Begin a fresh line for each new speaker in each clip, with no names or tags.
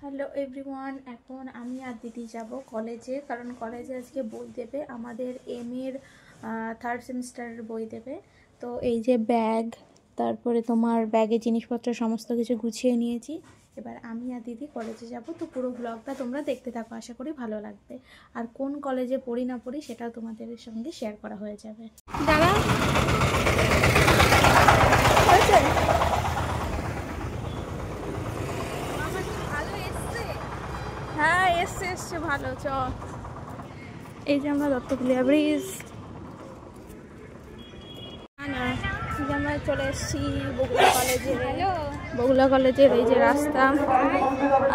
Hello everyone, এখন আমি আর দিদি যাব কলেজে, কারণ কলেজে আজকে বই দেবে আমাদের এর থার্ড সেমিস্টারের বই দেবে। তো এই যে ব্যাগ, তারপরে তোমার ব্যাগে জিনিসপত্র সমস্ত কিছু গুছিয়ে নিয়েছি। এবার আমি আর দিদি কলেজে যাব। তো পুরো ব্লগটা তোমরা দেখতে থাকো, আশা করি ভালো লাগবে। আর কোন কলেজে পড়ি না পড়ি সেটাও তোমাদের সঙ্গে শেয়ার করা হয়ে যাবে। দাঁড়া, হ্যাঁ এসছে ভালো। চ, এই যে আমরা দত্তকুলিয়া ব্রিজ, আমরা চলে এসেছি বগুলা কলেজের এই যে রাস্তা।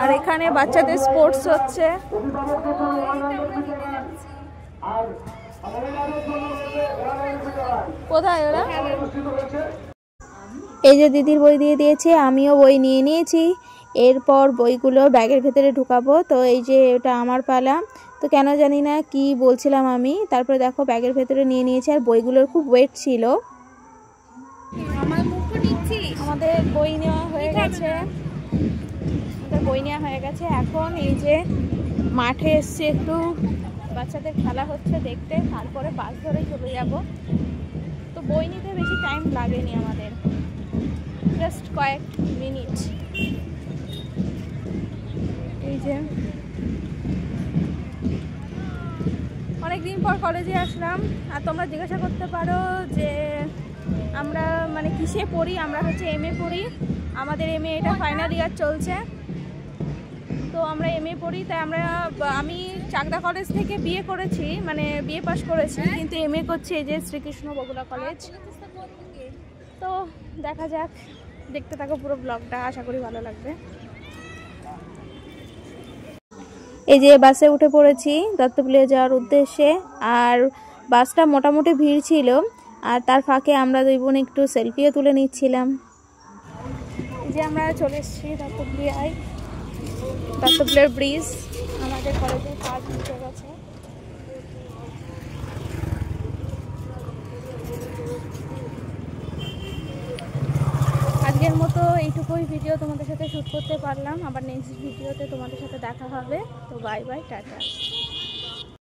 আর এখানে বাচ্চাদের স্পোর্টস হচ্ছে। কোথায় ওরা? এই যে দিদির বই দিয়ে দিয়েছে, আমিও বই নিয়ে নিয়েছি। এরপর বইগুলো ব্যাগের ভেতরে ঢুকাবো। তো এই যে এটা আমার পালা। তো কেন জানি না কি বলছিলাম আমি, তারপরে দেখো ব্যাগের ভেতরে নিয়ে নিয়েছি। আর বইগুলোর খুব ওয়েট ছিল। আমাদের বই নেওয়া হয়ে গেছে, এখন এই যে মাঠে এসছি, একটু বাচ্চাদের খেলা হচ্ছে দেখতে, তারপরে বাস ধরে চলে যাব। তো বই নিতে বেশি টাইম লাগেনি আমাদের, জাস্ট কয়েক মিনিট। এই যে অনেকদিন পর কলেজে আসলাম। আর তোমরা জিজ্ঞাসা করতে পারো যে আমরা মানে কিসে পড়ি। আমরা হচ্ছে এমএ পড়ি, আমাদের এমএ এটা ফাইনাল ইয়ার চলছে। তো আমরা এমএ পড়ি, তাই আমি চাকদা কলেজ থেকে বিএ করেছি, মানে বিএ পাস করেছি, কিন্তু এমএ করছি এই যে শ্রীকৃষ্ণ বগুলা কলেজ। তো দেখা যাক, দেখতে থাকো পুরো ব্লগটা, আশা করি ভালো লাগবে। এই যে বাসে উঠে পড়েছি দত্তকুলিয়া যাওয়ার উদ্দেশ্যে। আর বাসটা মোটামুটি ভিড় ছিল, আর তার ফাঁকে আমরা দুই বোন একটু সেলফিও তুলে নিচ্ছিলাম। এই যে আমরা চলে এসেছি দত্তকুলিয়ার ব্রিজ। আমাদের কলেজের কাজ হয়ে গেছে। আজকের মতো এইটুকুই ভিডিও তোমাদের সাথে শ্যুট করতে পারলাম। আবার নেক্সট ভিডিওতে তোমাদের সাথে দেখা হবে। তো বাই বাই, টাটা।